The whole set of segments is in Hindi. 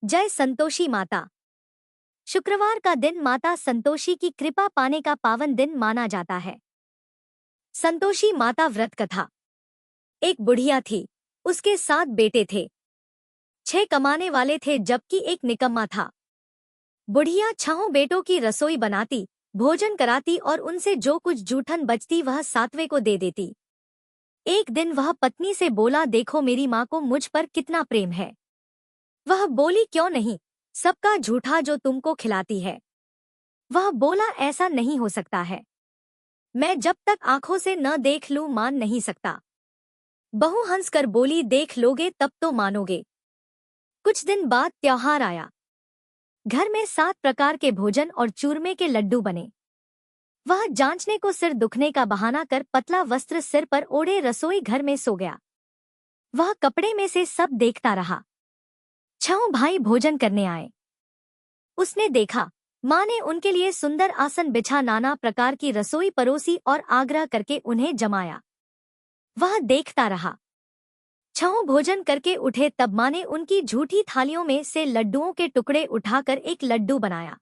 जय संतोषी माता। शुक्रवार का दिन माता संतोषी की कृपा पाने का पावन दिन माना जाता है। संतोषी माता व्रत कथा। एक बुढ़िया थी, उसके 7 बेटे थे। 6 कमाने वाले थे जबकि एक निकम्मा था। बुढ़िया 6 बेटों की रसोई बनाती, भोजन कराती और उनसे जो कुछ जूठन बचती वह 7वें को दे देती। एक दिन वह पत्नी से बोला, देखो मेरी माँ को मुझ पर कितना प्रेम है। वह बोली, क्यों नहीं, सबका झूठा जो तुमको खिलाती है। वह बोला, ऐसा नहीं हो सकता है, मैं जब तक आंखों से न देख लूं मान नहीं सकता। बहू हंसकर बोली, देख लोगे तब तो मानोगे। कुछ दिन बाद त्योहार आया। घर में 7 प्रकार के भोजन और चूरमे के लड्डू बने। वह जांचने को सिर दुखने का बहाना कर पतला वस्त्र सिर पर ओढ़े रसोई घर में सो गया। वह कपड़े में से सब देखता रहा। 6 भाई भोजन करने आए। उसने देखा, माँ ने उनके लिए सुंदर आसन बिछा नाना प्रकार की रसोई परोसी और आग्रह करके उन्हें जमाया। वह देखता रहा। 6 भोजन करके उठे तब माँ ने उनकी झूठी थालियों में से लड्डुओं के टुकड़े उठाकर एक लड्डू बनाया।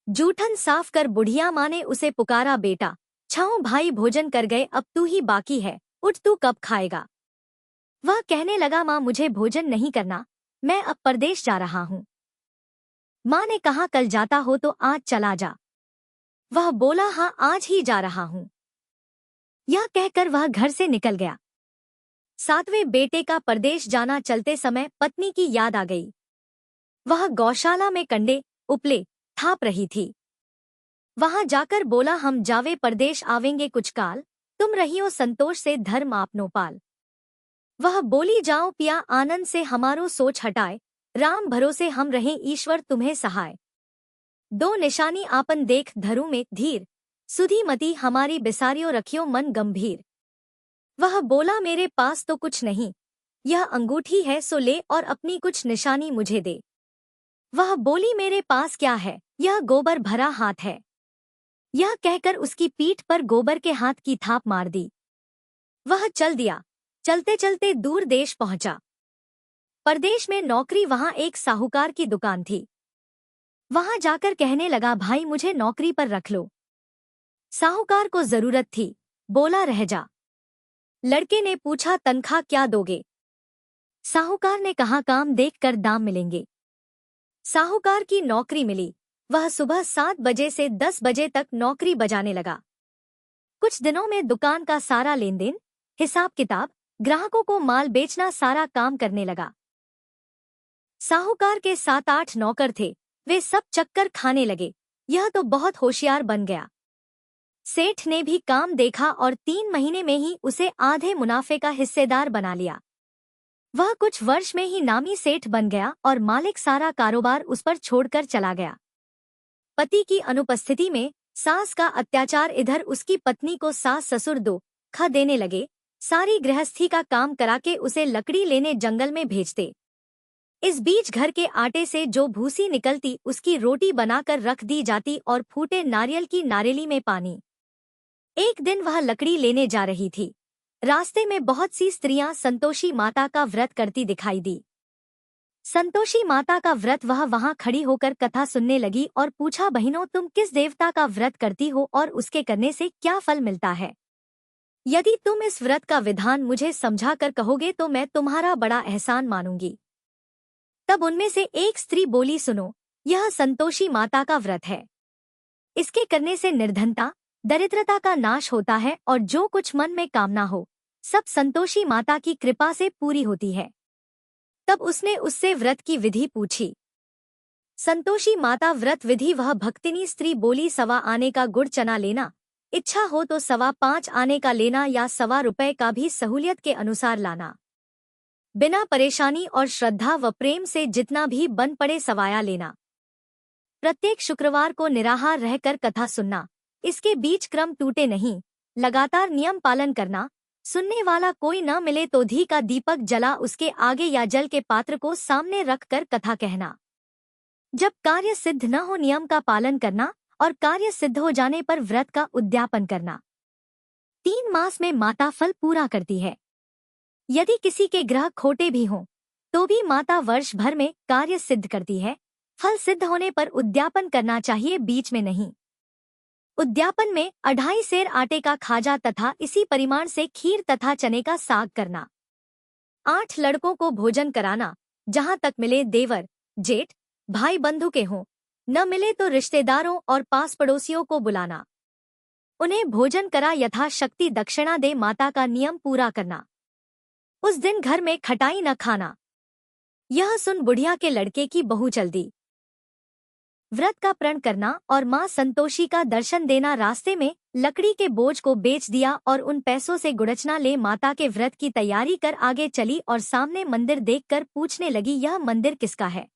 जूठन साफ कर बुढ़िया माँ ने उसे पुकारा, बेटा 6 भाई भोजन कर गए, अब तू ही बाकी है, उठ तू कब खाएगा। वह कहने लगा, माँ मुझे भोजन नहीं करना, मैं अब परदेश जा रहा हूँ। माँ ने कहा, कल जाता हो तो आज चला जा। वह बोला, हाँ आज ही जा रहा हूँ। यह कहकर वह घर से निकल गया। 7वें बेटे का परदेश जाना चलते समय पत्नी की याद आ गई। वह गौशाला में कंडे उपले थाप रही थी। वहां जाकर बोला, हम जावे परदेश आवेंगे कुछ काल, तुम रहियो संतोष से धर्म आपनो पाल। वह बोली, जाओ पिया आनंद से हमारो सोच हटाए, राम भरोसे हम रहें ईश्वर तुम्हें सहाय। 2 निशानी आपन देख धरू में धीर, सुधी मती हमारी बिसारियो रखियो मन गंभीर। वह बोला, मेरे पास तो कुछ नहीं, यह अंगूठी है सो ले और अपनी कुछ निशानी मुझे दे। वह बोली, मेरे पास क्या है, यह गोबर भरा हाथ है। यह कहकर उसकी पीठ पर गोबर के हाथ की थाप मार दी। वह चल दिया। चलते चलते दूर देश पहुंचा। परदेश में नौकरी वहां एक साहूकार की दुकान थी। वहां जाकर कहने लगा, भाई मुझे नौकरी पर रख लो। साहूकार को जरूरत थी, बोला रह जा। लड़के ने पूछा, तनख्वाह क्या दोगे। साहूकार ने कहा, काम देखकर दाम मिलेंगे। साहूकार की नौकरी मिली। वह सुबह 7 बजे से 10 बजे तक नौकरी बजाने लगा। कुछ दिनों में दुकान का सारा लेन देन, हिसाब किताब, ग्राहकों को माल बेचना सारा काम करने लगा। साहूकार के 7-8 नौकर थे, वे सब चक्कर खाने लगे, यह तो बहुत होशियार बन गया। सेठ ने भी काम देखा और 3 महीने में ही उसे आधे मुनाफे का हिस्सेदार बना लिया। वह कुछ वर्ष में ही नामी सेठ बन गया और मालिक सारा कारोबार उस पर छोड़कर चला गया। पति की अनुपस्थिति में सास का अत्याचार, इधर उसकी पत्नी को सास ससुर दो खा देने लगे, सारी गृहस्थी का काम करा के उसे लकड़ी लेने जंगल में भेजते। इस बीच घर के आटे से जो भूसी निकलती उसकी रोटी बनाकर रख दी जाती और फूटे नारियल की नारेली में पानी। एक दिन वह लकड़ी लेने जा रही थी। रास्ते में बहुत सी स्त्रियां संतोषी माता का व्रत करती दिखाई दी। संतोषी माता का व्रत, वह वहां खड़ी होकर कथा सुनने लगी और पूछा, बहनों तुम किस देवता का व्रत करती हो और उसके करने से क्या फल मिलता है। यदि तुम इस व्रत का विधान मुझे समझा कर कहोगे तो मैं तुम्हारा बड़ा एहसान मानूंगी। तब उनमें से एक स्त्री बोली, सुनो, यह संतोषी माता का व्रत है। इसके करने से निर्धनता दरिद्रता का नाश होता है और जो कुछ मन में कामना हो सब संतोषी माता की कृपा से पूरी होती है। तब उसने उससे व्रत की विधि पूछी। संतोषी माता व्रत विधि, वह भक्तिनी स्त्री बोली, 1.25 आने का गुड़ चना लेना, इच्छा हो तो 5.25 आने का लेना या 1.25 रुपए का भी सहूलियत के अनुसार लाना। बिना परेशानी और श्रद्धा व प्रेम से जितना भी बन पड़े सवाया लेना। प्रत्येक शुक्रवार को निराहार रहकर कथा सुनना, इसके बीच क्रम टूटे नहीं, लगातार नियम पालन करना। सुनने वाला कोई न मिले तो घी का दीपक जला उसके आगे या जल के पात्र को सामने रखकर कथा कहना। जब कार्य सिद्ध न हो नियम का पालन करना और कार्य सिद्ध हो जाने पर व्रत का उद्यापन करना। 3 मास में माता फल पूरा करती है। यदि किसी के ग्रह खोटे भी हों तो भी माता वर्ष भर में कार्य सिद्ध करती है। फल सिद्ध होने पर उद्यापन करना चाहिए, बीच में नहीं। उद्यापन में 2.5 सेर आटे का खाजा तथा इसी परिमाण से खीर तथा चने का साग करना। 8 लड़कों को भोजन कराना, जहां तक मिले देवर जेठ भाई बंधु के हों, न मिले तो रिश्तेदारों और पास पड़ोसियों को बुलाना। उन्हें भोजन करा यथाशक्ति दक्षिणा दे, माता का नियम पूरा करना। उस दिन घर में खटाई न खाना। यह सुन बुढ़िया के लड़के की बहू चल दी। व्रत का प्रण करना और मां संतोषी का दर्शन देना। रास्ते में लकड़ी के बोझ को बेच दिया और उन पैसों से गुड़चना ले माता के व्रत की तैयारी कर आगे चली और सामने मंदिर देखकर पूछने लगी, यह मंदिर किसका है?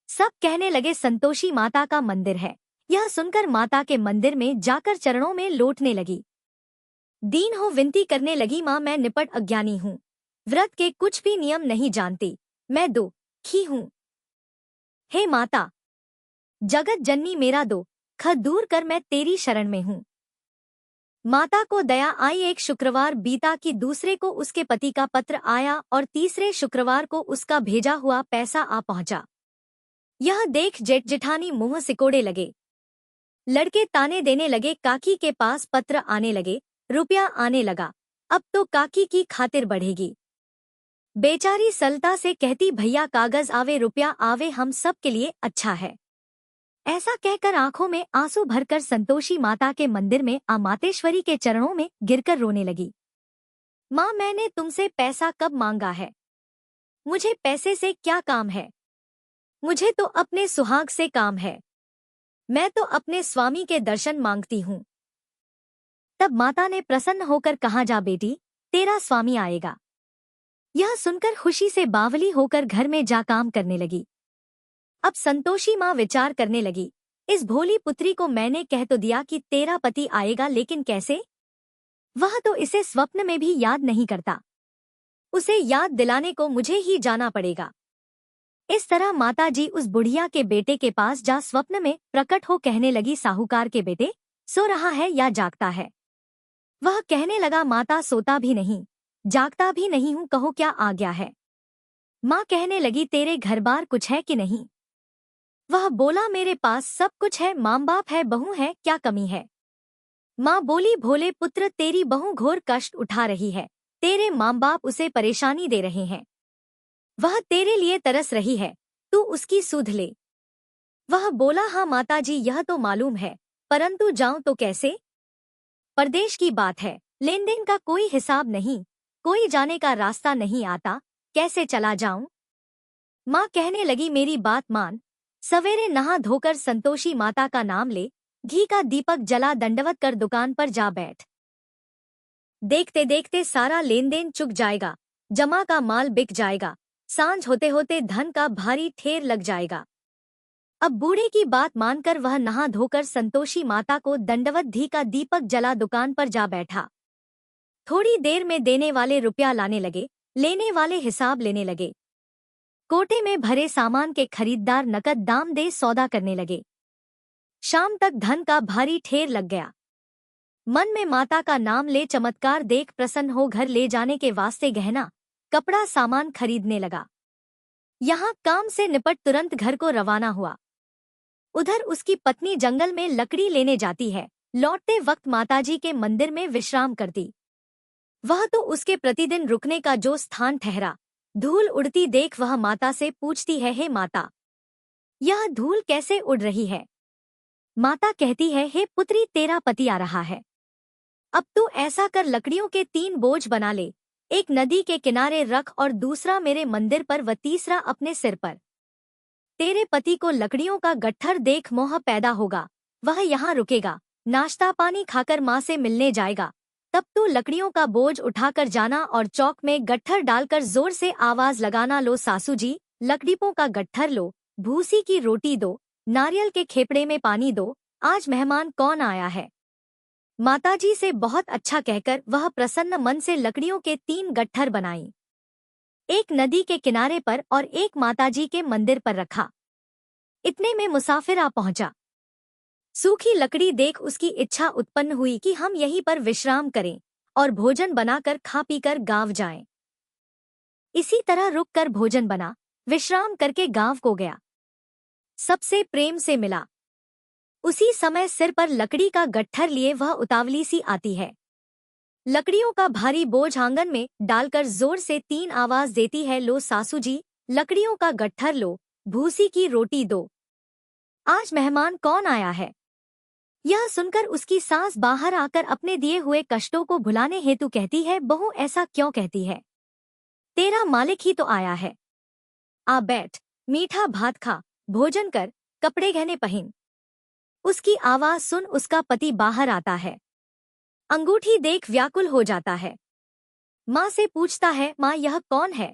सब कहने लगे, संतोषी माता का मंदिर है। यह सुनकर माता के मंदिर में जाकर चरणों में लोटने लगी। दीन हो विनती करने लगी, मां मैं निपट अज्ञानी हूँ, व्रत के कुछ भी नियम नहीं जानती, मैं दुखी हूँ। हे माता जगत जननी, मेरा दुख दूर कर, मैं तेरी शरण में हूँ। माता को दया आई। एक शुक्रवार बीता कि दूसरे को उसके पति का पत्र आया और तीसरे शुक्रवार को उसका भेजा हुआ पैसा आ पहुंचा। यह देख जेठ जेठानी मुंह सिकोड़े लगे। लड़के ताने देने लगे, काकी के पास पत्र आने लगे, रुपया आने लगा, अब तो काकी की खातिर बढ़ेगी। बेचारी सलता से कहती, भैया कागज आवे रुपया आवे, हम सब के लिए अच्छा है। ऐसा कहकर आंखों में आंसू भरकर संतोषी माता के मंदिर में मातेश्वरी के चरणों में गिरकर रोने लगी। माँ मैंने तुमसे पैसा कब मांगा है? मुझे पैसे से क्या काम है? मुझे तो अपने सुहाग से काम है। मैं तो अपने स्वामी के दर्शन मांगती हूँ। तब माता ने प्रसन्न होकर कहा, जा बेटी तेरा स्वामी आएगा। यह सुनकर खुशी से बावली होकर घर में जा काम करने लगी। अब संतोषी माँ विचार करने लगी, इस भोली पुत्री को मैंने कह तो दिया कि तेरा पति आएगा, लेकिन कैसे? वह तो इसे स्वप्न में भी याद नहीं करता। उसे याद दिलाने को मुझे ही जाना पड़ेगा। इस तरह माताजी उस बुढ़िया के बेटे के पास जा स्वप्न में प्रकट हो कहने लगी, साहूकार के बेटे सो रहा है या जागता है? वह कहने लगा, माता सोता भी नहीं जागता भी नहीं हूँ, कहो क्या आ गया है? माँ कहने लगी, तेरे घर बार कुछ है कि नहीं? वह बोला, मेरे पास सब कुछ है, माँ बाप है, बहू है, क्या कमी है? माँ बोली, भोले पुत्र तेरी बहू घोर कष्ट उठा रही है, तेरे माँ बाप उसे परेशानी दे रहे हैं। वह तेरे लिए तरस रही है, तू उसकी सुध ले। वह बोला, हाँ माताजी यह तो मालूम है, परंतु जाऊं तो कैसे? परदेश की बात है, लेन देन का कोई हिसाब नहीं, कोई जाने का रास्ता नहीं आता, कैसे चला जाऊं? माँ कहने लगी, मेरी बात मान, सवेरे नहा धोकर संतोषी माता का नाम ले, घी का दीपक जला दंडवत कर दुकान पर जा बैठ। देखते देखते सारा लेन देन चुक जाएगा, जमा का माल बिक जाएगा, सांझ होते होते धन का भारी ठेर लग जाएगा। अब बूढ़े की बात मानकर वह नहा धोकर संतोषी माता को दंडवत घी का दीपक जला दुकान पर जा बैठा। थोड़ी देर में देने वाले रुपया लाने लगे, लेने वाले हिसाब लेने लगे। कोटे में भरे सामान के खरीददार नकद दाम दे सौदा करने लगे। शाम तक धन का भारी ठेर लग गया। मन में माता का नाम ले चमत्कार देख प्रसन्न हो घर ले जाने के वास्ते गहना कपड़ा सामान खरीदने लगा। यहाँ काम से निपट तुरंत घर को रवाना हुआ। उधर उसकी पत्नी जंगल में लकड़ी लेने जाती है, लौटते वक्त माताजी के मंदिर में विश्राम करती। वह तो उसके प्रतिदिन रुकने का जो स्थान ठहरा। धूल उड़ती देख वह माता से पूछती है, हे माता यह धूल कैसे उड़ रही है? माता कहती है, हे पुत्री तेरा पति आ रहा है, अब तू ऐसा कर लकड़ियों के 3 बोझ बना ले, एक नदी के किनारे रख और दूसरा मेरे मंदिर पर व तीसरा अपने सिर पर। तेरे पति को लकड़ियों का गट्ठर देख मोह पैदा होगा, वह यहाँ रुकेगा, नाश्ता पानी खाकर माँ से मिलने जाएगा, तब तू लकड़ियों का बोझ उठाकर जाना और चौक में गट्ठर डालकर जोर से आवाज लगाना, लो सासू जी लकड़ियों का गट्ठर लो, भूसी की रोटी दो, नारियल के खेपड़े में पानी दो, आज मेहमान कौन आया है? माताजी से बहुत अच्छा कहकर वह प्रसन्न मन से लकड़ियों के 3 गट्ठर बनाई, एक नदी के किनारे पर और एक माताजी के मंदिर पर रखा। इतने में मुसाफिर आ पहुंचा। सूखी लकड़ी देख उसकी इच्छा उत्पन्न हुई कि हम यहीं पर विश्राम करें और भोजन बनाकर खा पीकर गांव जाएं। इसी तरह रुककर भोजन बना, विश्राम करके गांव को गया, सबसे प्रेम से मिला। उसी समय सिर पर लकड़ी का गट्ठर लिए वह उतावली सी आती है। लकड़ियों का भारी बोझ आंगन में डालकर जोर से 3 आवाज देती है, लो सासू जी, लकड़ियों का गट्ठर लो, भूसी की रोटी दो। आज मेहमान कौन आया है? यह सुनकर उसकी सास बाहर आकर अपने दिए हुए कष्टों को भुलाने हेतु कहती है, बहू ऐसा क्यों कहती है? तेरा मालिक ही तो आया है। आ बैठ, मीठा भात खा, भोजन कर, कपड़े गहने पहन। उसकी आवाज सुन उसका पति बाहर आता है। अंगूठी देख व्याकुल हो जाता है। माँ से पूछता है, माँ यह कौन है?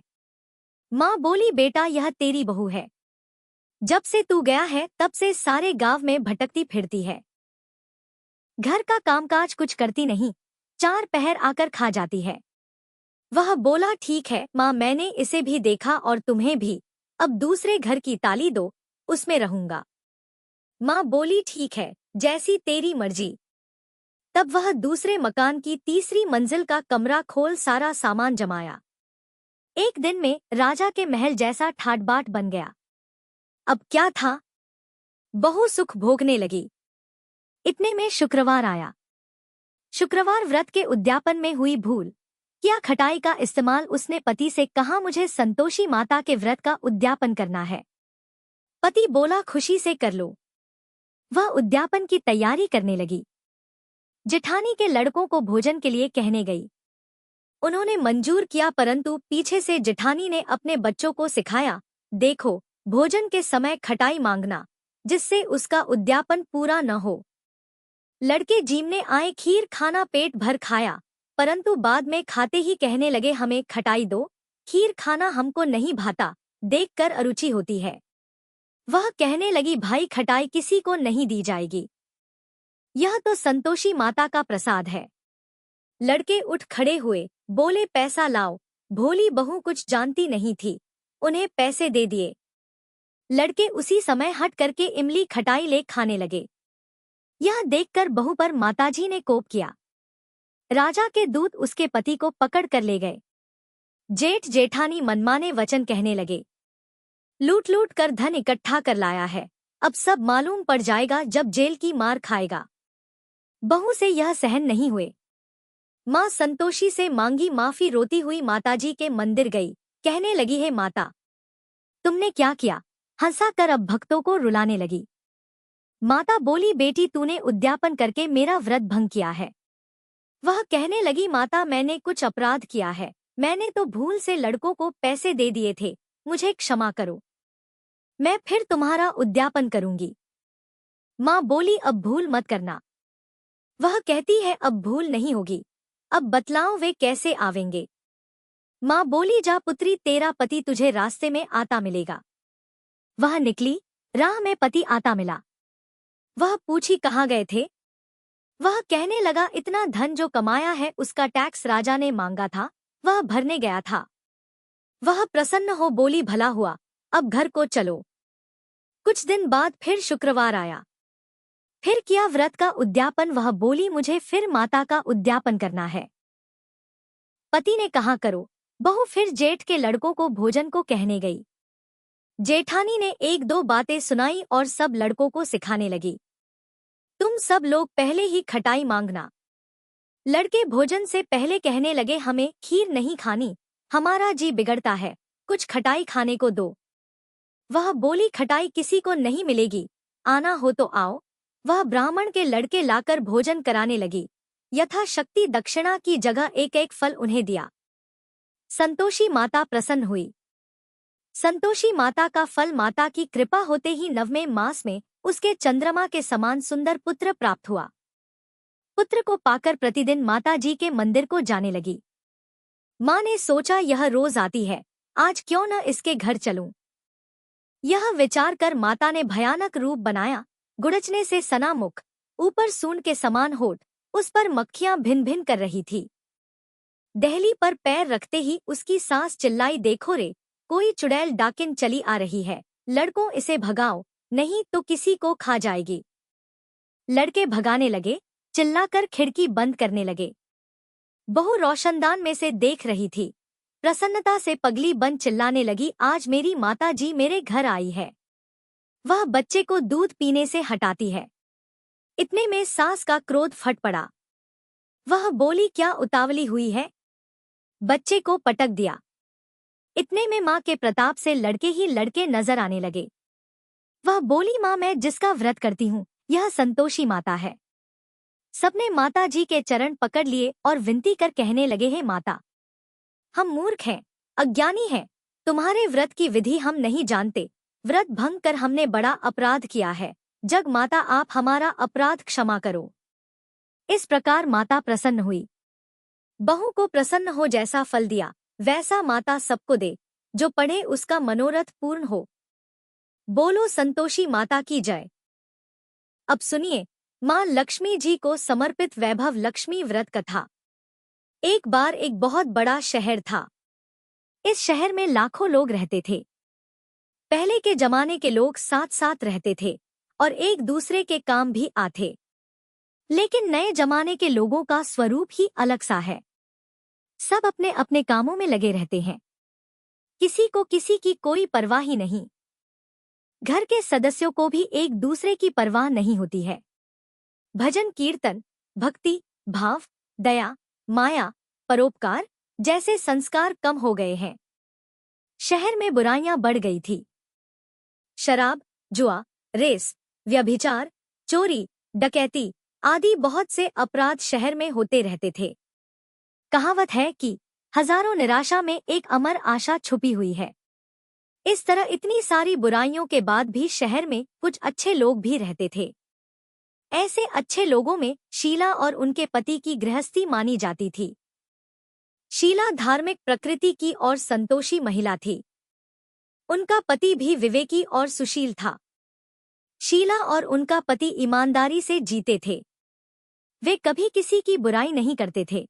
माँ बोली, बेटा यह तेरी बहू है। जब से तू गया है तब से सारे गांव में भटकती फिरती है। घर का कामकाज कुछ करती नहीं, 4 पहर आकर खा जाती है। वह बोला, ठीक है माँ, मैंने इसे भी देखा और तुम्हें भी। अब दूसरे घर की ताली दो, उसमें रहूंगा। माँ बोली, ठीक है, जैसी तेरी मर्जी। तब वह दूसरे मकान की तीसरी मंजिल का कमरा खोल सारा सामान जमाया। एक दिन में राजा के महल जैसा ठाट-बाट बन गया। अब क्या था, बहू सुख भोगने लगी। इतने में शुक्रवार आया। शुक्रवार व्रत के उद्यापन में हुई भूल। क्या खटाई का इस्तेमाल उसने पति से कहा, मुझे संतोषी माता के व्रत का उद्यापन करना है। पति बोला, खुशी से कर लो। वह उद्यापन की तैयारी करने लगी। जेठानी के लड़कों को भोजन के लिए कहने गई। उन्होंने मंजूर किया, परंतु पीछे से जेठानी ने अपने बच्चों को सिखाया, देखो भोजन के समय खटाई मांगना, जिससे उसका उद्यापन पूरा न हो। लड़के जीमने आए, खीर खाना पेट भर खाया, परंतु बाद में खाते ही कहने लगे, हमें खटाई दो, खीर खाना हमको नहीं भाता, देखकर अरुचि होती है। वह कहने लगी, भाई खटाई किसी को नहीं दी जाएगी, यह तो संतोषी माता का प्रसाद है। लड़के उठ खड़े हुए, बोले, पैसा लाओ। भोली बहू कुछ जानती नहीं थी, उन्हें पैसे दे दिए। लड़के उसी समय हट करके इमली खटाई ले खाने लगे। यह देखकर बहू पर माताजी ने कोप किया। राजा के दूत उसके पति को पकड़ कर ले गए। जेठ जेठानी मनमाने वचन कहने लगे, लूट लूट कर धन इकट्ठा कर लाया है, अब सब मालूम पड़ जाएगा जब जेल की मार खाएगा। बहू से यह सहन नहीं हुए। माँ संतोषी से मांगी माफी, रोती हुई माताजी के मंदिर गई, कहने लगी, है माता, तुमने क्या किया? हंसा कर अब भक्तों को रुलाने लगी। माता बोली, बेटी तूने उद्यापन करके मेरा व्रत भंग किया है। वह कहने लगी, माता मैंने कुछ अपराध किया है, मैंने तो भूल से लड़कों को पैसे दे दिए थे, मुझे क्षमा करो, मैं फिर तुम्हारा उद्यापन करूंगी। माँ बोली, अब भूल मत करना। वह कहती है, अब भूल नहीं होगी, अब बतलाओ वे कैसे आवेंगे। माँ बोली, जा पुत्री, तेरा पति तुझे रास्ते में आता मिलेगा। वह निकली, राह में पति आता मिला। वह पूछी, कहाँ गए थे? वह कहने लगा, इतना धन जो कमाया है उसका टैक्स राजा ने मांगा था, वह भरने गया था। वह प्रसन्न हो बोली, भला हुआ, अब घर को चलो। कुछ दिन बाद फिर शुक्रवार आया। फिर किया व्रत का उद्यापन। वह बोली, मुझे फिर माता का उद्यापन करना है। पति ने कहा, करो। बहू फिर जेठ के लड़कों को भोजन को कहने गई। जेठानी ने 1-2 बातें सुनाई और सब लड़कों को सिखाने लगी, तुम सब लोग पहले ही खटाई मांगना। लड़के भोजन से पहले कहने लगे, हमें खीर नहीं खानी, हमारा जी बिगड़ता है, कुछ खटाई खाने को दो। वह बोली, खटाई किसी को नहीं मिलेगी, आना हो तो आओ। वह ब्राह्मण के लड़के लाकर भोजन कराने लगी। यथाशक्ति दक्षिणा की जगह एक एक फल उन्हें दिया। संतोषी माता प्रसन्न हुई। संतोषी माता का फल माता की कृपा होते ही 9वें मास में उसके चंद्रमा के समान सुंदर पुत्र प्राप्त हुआ। पुत्र को पाकर प्रतिदिन माता जी के मंदिर को जाने लगी। माँ ने सोचा, यह रोज आती है, आज क्यों न इसके घर चलूं। यह विचार कर माता ने भयानक रूप बनाया, गुड़चने से सना मुख, ऊपर सूंड के समान होठ, उस पर मक्खियां भिन भिन कर रही थी। दहली पर पैर रखते ही उसकी सास चिल्लाई, देखो रे, कोई चुड़ैल डाकिन चली आ रही है, लड़कों इसे भगाओ, नहीं तो किसी को खा जाएगी। लड़के भगाने लगे, चिल्लाकर खिड़की बंद करने लगे। बहू रोशनदान में से देख रही थी। प्रसन्नता से पगली बन चिल्लाने लगी, आज मेरी माता जी मेरे घर आई है। वह बच्चे को दूध पीने से हटाती है। इतने में सास का क्रोध फट पड़ा। वह बोली, क्या उतावली हुई है? बच्चे को पटक दिया। इतने में माँ के प्रताप से लड़के ही लड़के नजर आने लगे। वह बोली, माँ मैं जिसका व्रत करती हूँ यह संतोषी माता है। सबने माता जी के चरण पकड़ लिए और विनती कर कहने लगे, हे माता, हम मूर्ख हैं, अज्ञानी हैं, तुम्हारे व्रत की विधि हम नहीं जानते, व्रत भंग कर हमने बड़ा अपराध किया है, जग माता आप हमारा अपराध क्षमा करो। इस प्रकार माता प्रसन्न हुई। बहू को प्रसन्न हो जैसा फल दिया वैसा माता सबको दे, जो पढ़े उसका मनोरथ पूर्ण हो। बोलो संतोषी माता की जय। अब सुनिए माँ लक्ष्मी जी को समर्पित वैभव लक्ष्मी व्रत कथा। एक बार एक बहुत बड़ा शहर था। इस शहर में लाखों लोग रहते थे। पहले के जमाने के लोग साथ साथ रहते थे और एक दूसरे के काम भी आते। लेकिन नए जमाने के लोगों का स्वरूप ही अलग सा है। सब अपने अपने कामों में लगे रहते हैं। किसी को किसी की कोई परवाह ही नहीं। घर के सदस्यों को भी एक दूसरे की परवाह नहीं होती है। भजन कीर्तन, भक्ति, भाव, दया, माया, परोपकार जैसे संस्कार कम हो गए हैं। शहर में बुराइयां बढ़ गई थी। शराब, जुआ, रेस, व्यभिचार, चोरी, डकैती आदि बहुत से अपराध शहर में होते रहते थे। कहावत है कि हजारों निराशा में एक अमर आशा छुपी हुई है। इस तरह इतनी सारी बुराइयों के बाद भी शहर में कुछ अच्छे लोग भी रहते थे। ऐसे अच्छे लोगों में शीला और उनके पति की गृहस्थी मानी जाती थी। शीला धार्मिक प्रकृति की और संतोषी महिला थी। उनका पति भी विवेकी और सुशील था। शीला और उनका पति ईमानदारी से जीते थे। वे कभी किसी की बुराई नहीं करते थे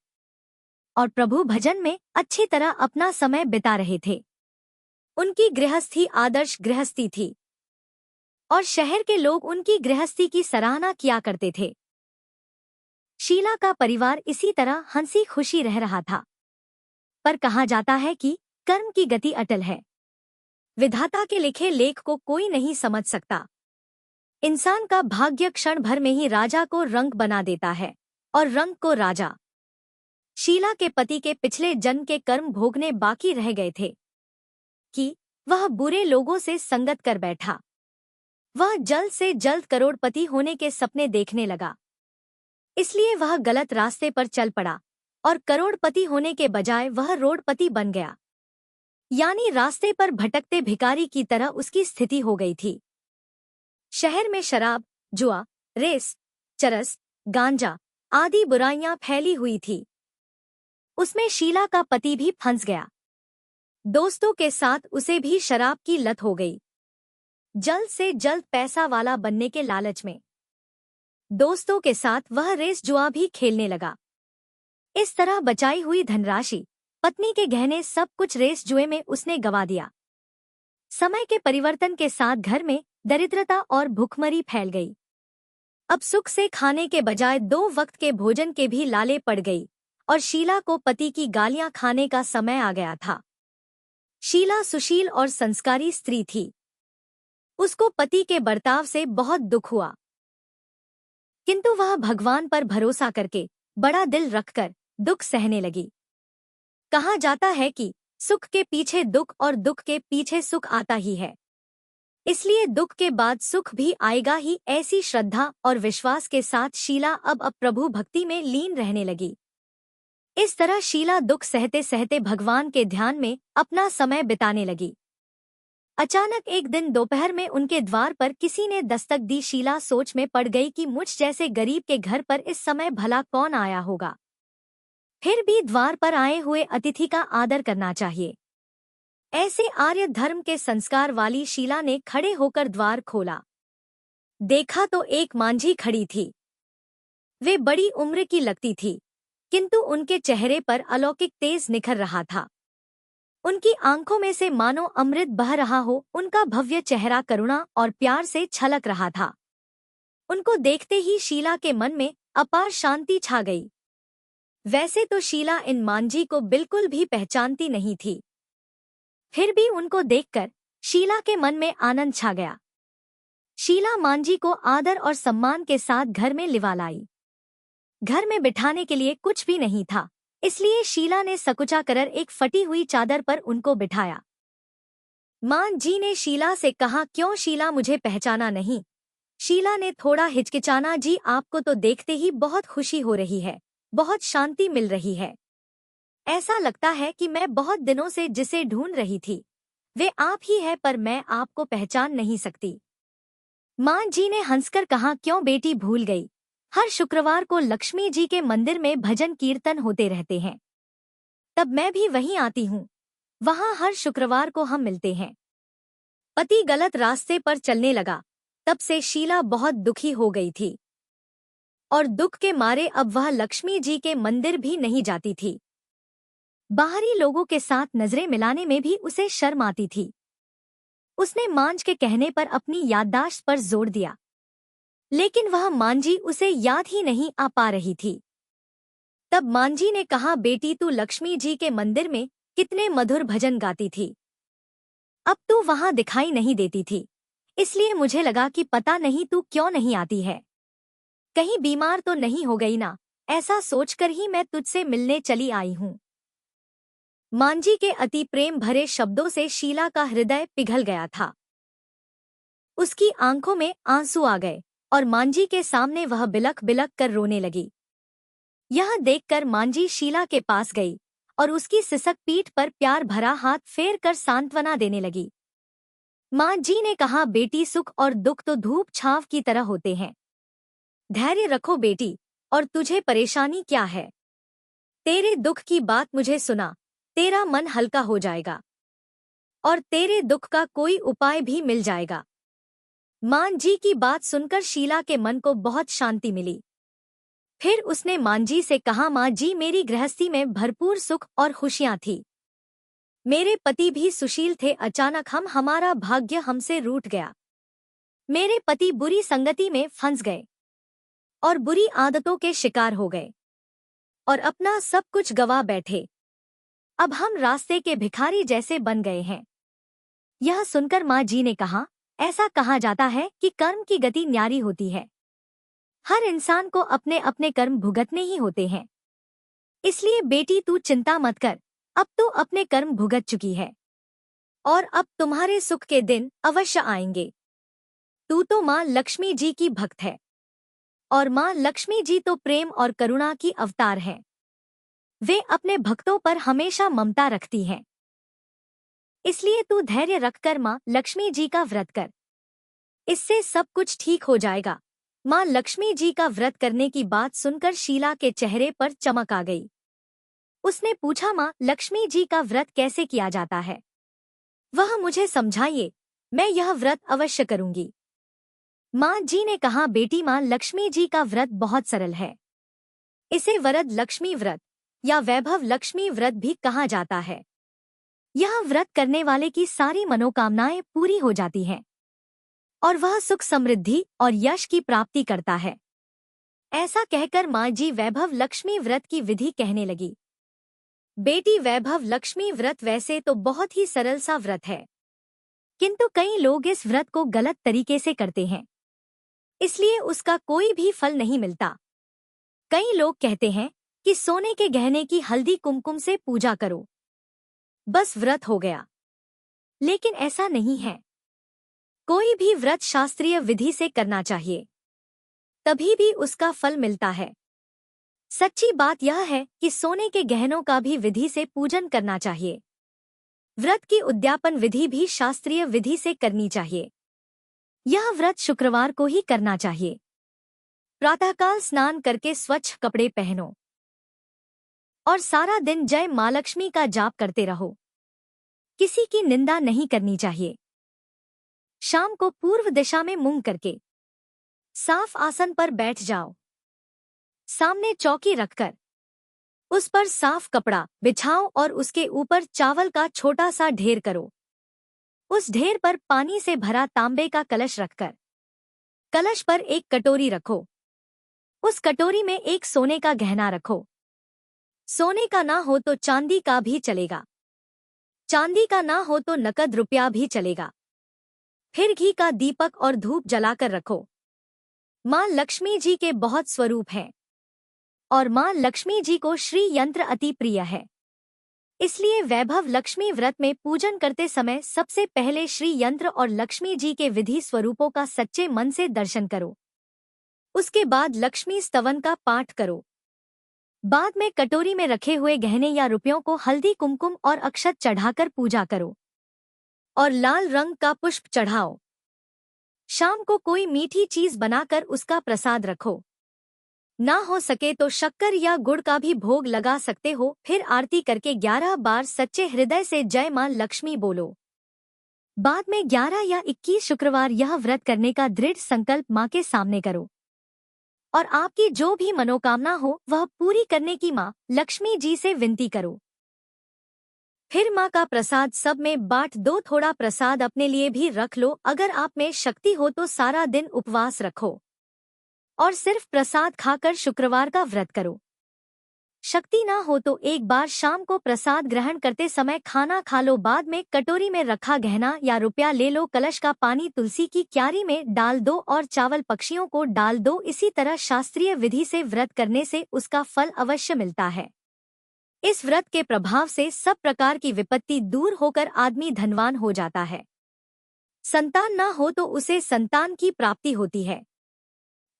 और प्रभु भजन में अच्छी तरह अपना समय बिता रहे थे। उनकी गृहस्थी आदर्श गृहस्थी थी और शहर के लोग उनकी गृहस्थी की सराहना किया करते थे। शीला का परिवार इसी तरह हंसी खुशी रह रहा था। पर कहा जाता है कि कर्म की गति अटल है। विधाता के लिखे लेख को कोई नहीं समझ सकता। इंसान का भाग्य क्षण भर में ही राजा को रंक बना देता है और रंक को राजा। शीला के पति के पिछले जन्म के कर्म भोगने बाकी रह गए थे कि वह बुरे लोगों से संगत कर बैठा। वह जल्द से जल्द करोड़पति होने के सपने देखने लगा। इसलिए वह गलत रास्ते पर चल पड़ा और करोड़पति होने के बजाय वह रोडपति बन गया। यानी रास्ते पर भटकते भिखारी की तरह उसकी स्थिति हो गई थी। शहर में शराब, जुआ, रेस, चरस, गांजा आदि बुराइयां फैली हुई थी। उसमें शीला का पति भी फंस गया। दोस्तों के साथ उसे भी शराब की लत हो गई। जल्द से जल्द पैसा वाला बनने के लालच में दोस्तों के साथ वह रेस जुआ भी खेलने लगा। इस तरह बचाई हुई धनराशि, पत्नी के गहने सब कुछ रेस जुए में उसने गंवा दिया। समय के परिवर्तन के साथ घर में दरिद्रता और भुखमरी फैल गई। अब सुख से खाने के बजाय 2 वक्त के भोजन के भी लाले पड़ गई और शीला को पति की गालियां खाने का समय आ गया था। शीला सुशील और संस्कारी स्त्री थी। उसको पति के बर्ताव से बहुत दुख हुआ, किंतु वह भगवान पर भरोसा करके बड़ा दिल रखकर दुख सहने लगी। कहा जाता है कि सुख के पीछे दुख और दुख के पीछे सुख आता ही है। इसलिए दुख के बाद सुख भी आएगा ही। ऐसी श्रद्धा और विश्वास के साथ शीला अब प्रभु भक्ति में लीन रहने लगी। इस तरह शीला दुख सहते सहते भगवान के ध्यान में अपना समय बिताने लगी। अचानक एक दिन दोपहर में उनके द्वार पर किसी ने दस्तक दी। शीला सोच में पड़ गई कि मुझ जैसे गरीब के घर पर इस समय भला कौन आया होगा। फिर भी द्वार पर आए हुए अतिथि का आदर करना चाहिए। ऐसे आर्य धर्म के संस्कार वाली शीला ने खड़े होकर द्वार खोला। देखा तो एक मांझी खड़ी थी। वे बड़ी उम्र की लगती थी, किंतु उनके चेहरे पर अलौकिक तेज निखर रहा था। उनकी आंखों में से मानो अमृत बह रहा हो। उनका भव्य चेहरा करुणा और प्यार से छलक रहा था। उनको देखते ही शीला के मन में अपार शांति छा गई। वैसे तो शीला इन मांझी को बिल्कुल भी पहचानती नहीं थी, फिर भी उनको देखकर शीला के मन में आनंद छा गया। शीला मांझी को आदर और सम्मान के साथ घर में लिवा लाई। घर में बिठाने के लिए कुछ भी नहीं था, इसलिए शीला ने सकुचा कर एक फटी हुई चादर पर उनको बिठाया। मां जी ने शीला से कहा, क्यों शीला, मुझे पहचाना नहीं? शीला ने थोड़ा हिचकिचाना, जी आपको तो देखते ही बहुत खुशी हो रही है, बहुत शांति मिल रही है। ऐसा लगता है कि मैं बहुत दिनों से जिसे ढूंढ रही थी वे आप ही है, पर मैं आपको पहचान नहीं सकती। मां जी ने हंसकर कहा, क्यों बेटी भूल गई? हर शुक्रवार को लक्ष्मी जी के मंदिर में भजन कीर्तन होते रहते हैं, तब मैं भी वहीं आती हूँ। वहाँ हर शुक्रवार को हम मिलते हैं। पति गलत रास्ते पर चलने लगा, तब से शीला बहुत दुखी हो गई थी और दुख के मारे अब वह लक्ष्मी जी के मंदिर भी नहीं जाती थी। बाहरी लोगों के साथ नजरें मिलाने में भी उसे शर्म आती थी। उसने मांझ के कहने पर अपनी याददाश्त पर जोर दिया, लेकिन वह मांझी उसे याद ही नहीं आ पा रही थी। तब मांझी ने कहा, बेटी तू लक्ष्मी जी के मंदिर में कितने मधुर भजन गाती थी, अब तू वहां दिखाई नहीं देती थी, इसलिए मुझे लगा कि पता नहीं तू क्यों नहीं आती है। कहीं बीमार तो नहीं हो गई ना, ऐसा सोचकर ही मैं तुझसे मिलने चली आई हूँ। मांझी के अति प्रेम भरे शब्दों से शीला का हृदय पिघल गया था। उसकी आंखों में आंसू आ गए और मांझी के सामने वह बिलख बिलख कर रोने लगी। यह देखकर मांझी शीला के पास गई और उसकी सिसक पीठ पर प्यार भरा हाथ फेर कर सांत्वना देने लगी। मां जी ने कहा, बेटी सुख और दुख तो धूप छांव की तरह होते हैं। धैर्य रखो बेटी, और तुझे परेशानी क्या है? तेरे दुख की बात मुझे सुना, तेरा मन हल्का हो जाएगा और तेरे दुख का कोई उपाय भी मिल जाएगा। मां जी की बात सुनकर शीला के मन को बहुत शांति मिली। फिर उसने मांझी से कहा, मां जी मेरी गृहस्थी में भरपूर सुख और खुशियां थी। मेरे पति भी सुशील थे, अचानक हमारा भाग्य हमसे रूठ गया। मेरे पति बुरी संगति में फंस गए और बुरी आदतों के शिकार हो गए और अपना सब कुछ गवा बैठे। अब हम रास्ते के भिखारी जैसे बन गए हैं। यह सुनकर मां जी ने कहा, ऐसा कहा जाता है कि कर्म की गति न्यारी होती है। हर इंसान को अपने अपने कर्म भुगतने ही होते हैं, इसलिए बेटी तू चिंता मत कर, अब तू अपने कर्म भुगत चुकी है और अब तुम्हारे सुख के दिन अवश्य आएंगे। तू तो मां लक्ष्मी जी की भक्त है और मां लक्ष्मी जी तो प्रेम और करुणा की अवतार है। वे अपने भक्तों पर हमेशा ममता रखती हैं। इसलिए तू धैर्य रखकर मां लक्ष्मी जी का व्रत कर, इससे सब कुछ ठीक हो जाएगा। मां लक्ष्मी जी का व्रत करने की बात सुनकर शीला के चेहरे पर चमक आ गई। उसने पूछा, मां लक्ष्मी जी का व्रत कैसे किया जाता है? वह मुझे समझाइए, मैं यह व्रत अवश्य करूंगी। मां जी ने कहा, बेटी मां लक्ष्मी जी का व्रत बहुत सरल है। इसे वरद लक्ष्मी व्रत या वैभव लक्ष्मी व्रत भी कहा जाता है। यह व्रत करने वाले की सारी मनोकामनाएं पूरी हो जाती हैं और वह सुख समृद्धि और यश की प्राप्ति करता है। ऐसा कहकर मां जी वैभव लक्ष्मी व्रत की विधि कहने लगी। बेटी वैभव लक्ष्मी व्रत वैसे तो बहुत ही सरल सा व्रत है, किंतु कई लोग इस व्रत को गलत तरीके से करते हैं, इसलिए उसका कोई भी फल नहीं मिलता। कई लोग कहते हैं कि सोने के गहने की हल्दी कुमकुम से पूजा करो, बस व्रत हो गया, लेकिन ऐसा नहीं है। कोई भी व्रत शास्त्रीय विधि से करना चाहिए, तभी भी उसका फल मिलता है। सच्ची बात यह है कि सोने के गहनों का भी विधि से पूजन करना चाहिए। व्रत की उद्यापन विधि भी शास्त्रीय विधि से करनी चाहिए। यह व्रत शुक्रवार को ही करना चाहिए। प्रातःकाल स्नान करके स्वच्छ कपड़े पहनो और सारा दिन जय मां लक्ष्मी का जाप करते रहो। किसी की निंदा नहीं करनी चाहिए। शाम को पूर्व दिशा में मुंह करके साफ आसन पर बैठ जाओ। सामने चौकी रखकर उस पर साफ कपड़ा बिछाओ और उसके ऊपर चावल का छोटा सा ढेर करो। उस ढेर पर पानी से भरा तांबे का कलश रखकर कलश पर एक कटोरी रखो। उस कटोरी में एक सोने का गहना रखो। सोने का ना हो तो चांदी का भी चलेगा, चांदी का ना हो तो नकद रुपया भी चलेगा। फिर घी का दीपक और धूप जलाकर रखो। माँ लक्ष्मी जी के बहुत स्वरूप हैं और माँ लक्ष्मी जी को श्री यंत्र अति प्रिय है। इसलिए वैभव लक्ष्मी व्रत में पूजन करते समय सबसे पहले श्री यंत्र और लक्ष्मी जी के विधि स्वरूपों का सच्चे मन से दर्शन करो। उसके बाद लक्ष्मी स्तवन का पाठ करो। बाद में कटोरी में रखे हुए गहने या रुपयों को हल्दी कुमकुम और अक्षत चढ़ाकर पूजा करो और लाल रंग का पुष्प चढ़ाओ। शाम को कोई मीठी चीज बनाकर उसका प्रसाद रखो। ना हो सके तो शक्कर या गुड़ का भी भोग लगा सकते हो। फिर आरती करके 11 बार सच्चे हृदय से जय मां लक्ष्मी बोलो। बाद में 11 या 21 शुक्रवार यह व्रत करने का दृढ़ संकल्प मां के सामने करो और आपकी जो भी मनोकामना हो वह पूरी करने की मां लक्ष्मी जी से विनती करो। फिर मां का प्रसाद सब में बांट दो। थोड़ा प्रसाद अपने लिए भी रख लो। अगर आप में शक्ति हो तो सारा दिन उपवास रखो और सिर्फ प्रसाद खाकर शुक्रवार का व्रत करो। शक्ति ना हो तो एक बार शाम को प्रसाद ग्रहण करते समय खाना खा लो। बाद में कटोरी में रखा गहना या रुपया ले लो। कलश का पानी तुलसी की क्यारी में डाल दो और चावल पक्षियों को डाल दो। इसी तरह शास्त्रीय विधि से व्रत करने से उसका फल अवश्य मिलता है। इस व्रत के प्रभाव से सब प्रकार की विपत्ति दूर होकर आदमी धनवान हो जाता है। संतान ना हो तो उसे संतान की प्राप्ति होती है।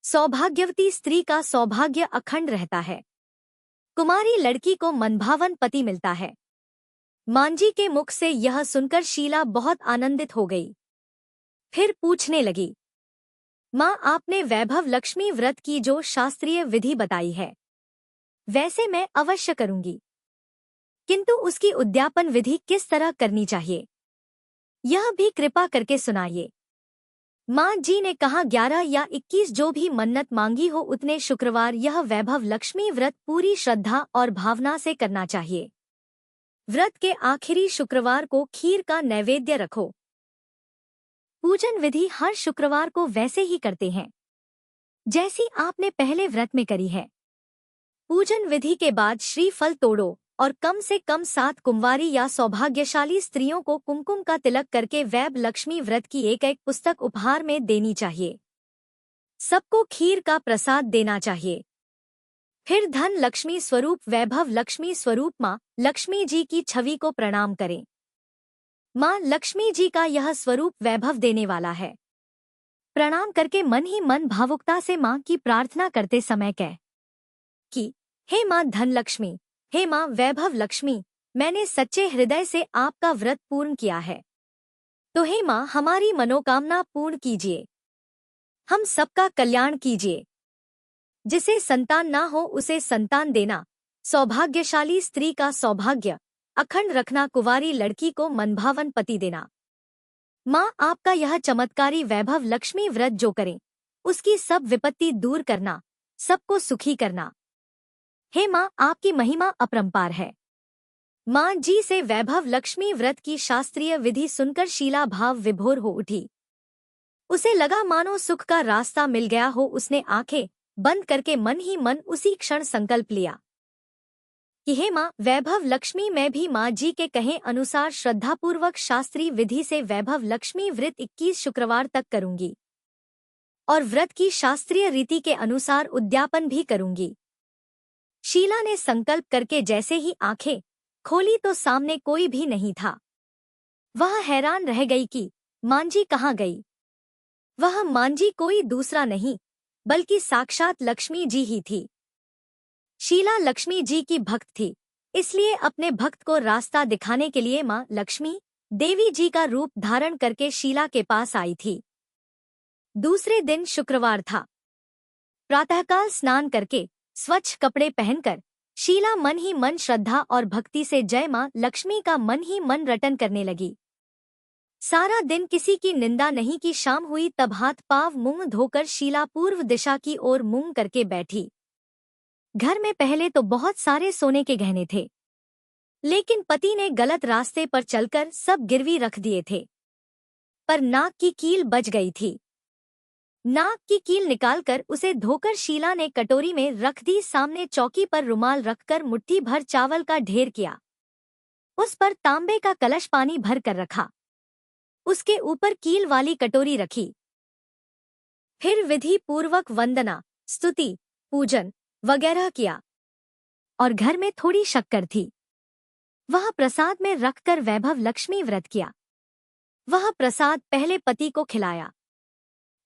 सौभाग्यवती स्त्री का सौभाग्य अखंड रहता है। कुमारी लड़की को मनभावन पति मिलता है। मांझी के मुख से यह सुनकर शीला बहुत आनंदित हो गई। फिर पूछने लगी, माँ आपने वैभव लक्ष्मी व्रत की जो शास्त्रीय विधि बताई है वैसे मैं अवश्य करूंगी, किंतु उसकी उद्यापन विधि किस तरह करनी चाहिए यह भी कृपा करके सुनाइए। माँ जी ने कहा 11 या 21 जो भी मन्नत मांगी हो उतने शुक्रवार यह वैभव लक्ष्मी व्रत पूरी श्रद्धा और भावना से करना चाहिए। व्रत के आखिरी शुक्रवार को खीर का नैवेद्य रखो। पूजन विधि हर शुक्रवार को वैसे ही करते हैं जैसी आपने पहले व्रत में करी है। पूजन विधि के बाद श्रीफल तोड़ो और कम से कम 7 कुंवारी या सौभाग्यशाली स्त्रियों को कुमकुम का तिलक करके वैभ लक्ष्मी व्रत की एक पुस्तक उपहार में देनी चाहिए। सबको खीर का प्रसाद देना चाहिए। फिर धन लक्ष्मी स्वरूप वैभव लक्ष्मी स्वरूप माँ लक्ष्मी जी की छवि को प्रणाम करें। माँ लक्ष्मी जी का यह स्वरूप वैभव देने वाला है। प्रणाम करके मन ही मन भावुकता से माँ की प्रार्थना करते समय कह कि हे माँ धन लक्ष्मी, हे माँ वैभव लक्ष्मी, मैंने सच्चे हृदय से आपका व्रत पूर्ण किया है, तो हे माँ हमारी मनोकामना पूर्ण कीजिए, हम सबका कल्याण कीजिए। जिसे संतान ना हो उसे संतान देना, सौभाग्यशाली स्त्री का सौभाग्य अखंड रखना, कुंवारी लड़की को मनभावन पति देना। माँ आपका यह चमत्कारी वैभव लक्ष्मी व्रत जो करें उसकी सब विपत्ति दूर करना, सबको सुखी करना। हे माँ आपकी महिमा अपरंपार है। माँ जी से वैभव लक्ष्मी व्रत की शास्त्रीय विधि सुनकर शीला भाव विभोर हो उठी। उसे लगा मानो सुख का रास्ता मिल गया हो। उसने आंखें बंद करके मन ही मन उसी क्षण संकल्प लिया कि हे माँ वैभव लक्ष्मी, मैं भी माँ जी के कहे अनुसार श्रद्धापूर्वक शास्त्रीय विधि से वैभव लक्ष्मी व्रत 21 शुक्रवार तक करूंगी और व्रत की शास्त्रीय रीति के अनुसार उद्यापन भी करूंगी। शीला ने संकल्प करके जैसे ही आंखें खोली तो सामने कोई भी नहीं था। वह हैरान रह गई कि मांझी कहाँ गई। वह मांझी कोई दूसरा नहीं बल्कि साक्षात लक्ष्मी जी ही थी। शीला लक्ष्मी जी की भक्त थी, इसलिए अपने भक्त को रास्ता दिखाने के लिए मां लक्ष्मी देवी जी का रूप धारण करके शीला के पास आई थी। दूसरे दिन शुक्रवार था। प्रातःकाल स्नान करके स्वच्छ कपड़े पहनकर शीला मन ही मन श्रद्धा और भक्ति से जय मां लक्ष्मी का मन ही मन रटन करने लगी। सारा दिन किसी की निंदा नहीं की। शाम हुई तब हाथ पांव मुंह धोकर शीला पूर्व दिशा की ओर मुंह करके बैठी। घर में पहले तो बहुत सारे सोने के गहने थे, लेकिन पति ने गलत रास्ते पर चलकर सब गिरवी रख दिए थे, पर नाक की कील बच गई थी। नाक की कील निकालकर उसे धोकर शीला ने कटोरी में रख दी। सामने चौकी पर रुमाल रखकर मुट्ठी भर चावल का ढेर किया। उस पर तांबे का कलश पानी भर कर रखा। उसके ऊपर कील वाली कटोरी रखी। फिर विधि पूर्वक वंदना, स्तुति, पूजन वगैरह किया और घर में थोड़ी शक्कर थी, वह प्रसाद में रखकर वैभव लक्ष्मी व्रत किया। वह प्रसाद पहले पति को खिलाया।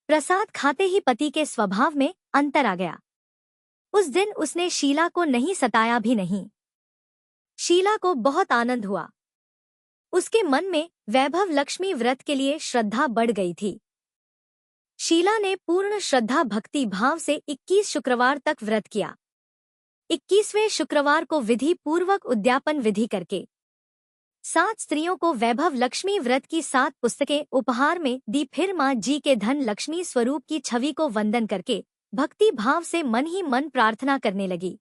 प्रसाद खाते ही पति के स्वभाव में अंतर आ गया। उस दिन उसने शीला को नहीं सताया भी नहीं। शीला को बहुत आनंद हुआ। उसके मन में वैभव लक्ष्मी व्रत के लिए श्रद्धा बढ़ गई थी। शीला ने पूर्ण श्रद्धा भक्ति भाव से 21 शुक्रवार तक व्रत किया। 21वें शुक्रवार को विधि पूर्वक उद्यापन विधि करके 7 स्त्रियों को वैभव लक्ष्मी व्रत की 7 पुस्तकें उपहार में दी। फिर माँ जी के धन लक्ष्मी स्वरूप की छवि को वंदन करके भक्ति भाव से मन ही मन प्रार्थना करने लगी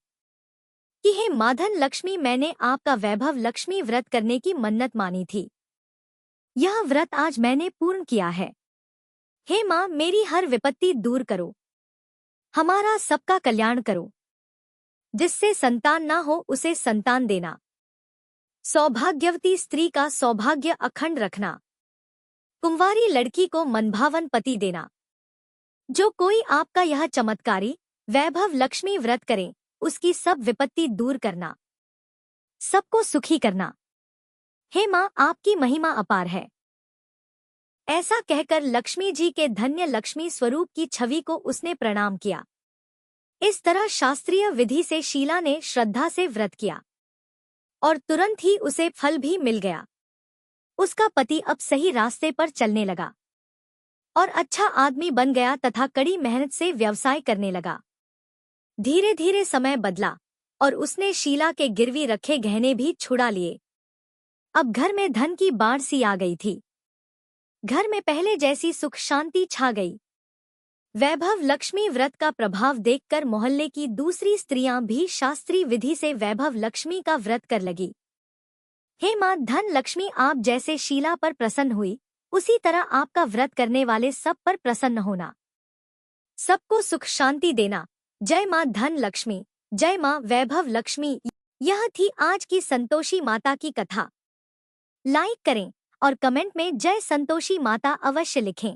कि हे माँ धन लक्ष्मी, मैंने आपका वैभव लक्ष्मी व्रत करने की मन्नत मानी थी। यह व्रत आज मैंने पूर्ण किया है। हे माँ, मेरी हर विपत्ति दूर करो, हमारा सबका कल्याण करो। जिससे संतान ना हो उसे संतान देना। सौभाग्यवती स्त्री का सौभाग्य अखंड रखना। कुंवारी लड़की को मनभावन पति देना। जो कोई आपका यह चमत्कारी वैभव लक्ष्मी व्रत करे, उसकी सब विपत्ति दूर करना, सबको सुखी करना। हे माँ, आपकी महिमा अपार है। ऐसा कहकर लक्ष्मी जी के धन्य लक्ष्मी स्वरूप की छवि को उसने प्रणाम किया। इस तरह शास्त्रीय विधि से शीला ने श्रद्धा से व्रत किया और तुरंत ही उसे फल भी मिल गया। उसका पति अब सही रास्ते पर चलने लगा और अच्छा आदमी बन गया तथा कड़ी मेहनत से व्यवसाय करने लगा। धीरे धीरे समय बदला और उसने शीला के गिरवी रखे गहने भी छुड़ा लिए। अब घर में धन की बाढ़ सी आ गई थी। घर में पहले जैसी सुख शांति छा गई। वैभव लक्ष्मी व्रत का प्रभाव देखकर मोहल्ले की दूसरी स्त्रियां भी शास्त्रीय विधि से वैभव लक्ष्मी का व्रत कर लगी। हे माँ धन लक्ष्मी, आप जैसे शीला पर प्रसन्न हुई, उसी तरह आपका व्रत करने वाले सब पर प्रसन्न होना, सबको सुख शांति देना। जय माँ धन लक्ष्मी, जय माँ वैभव लक्ष्मी। यह थी आज की संतोषी माता की कथा। लाइक करें और कमेंट में जय संतोषी माता अवश्य लिखें।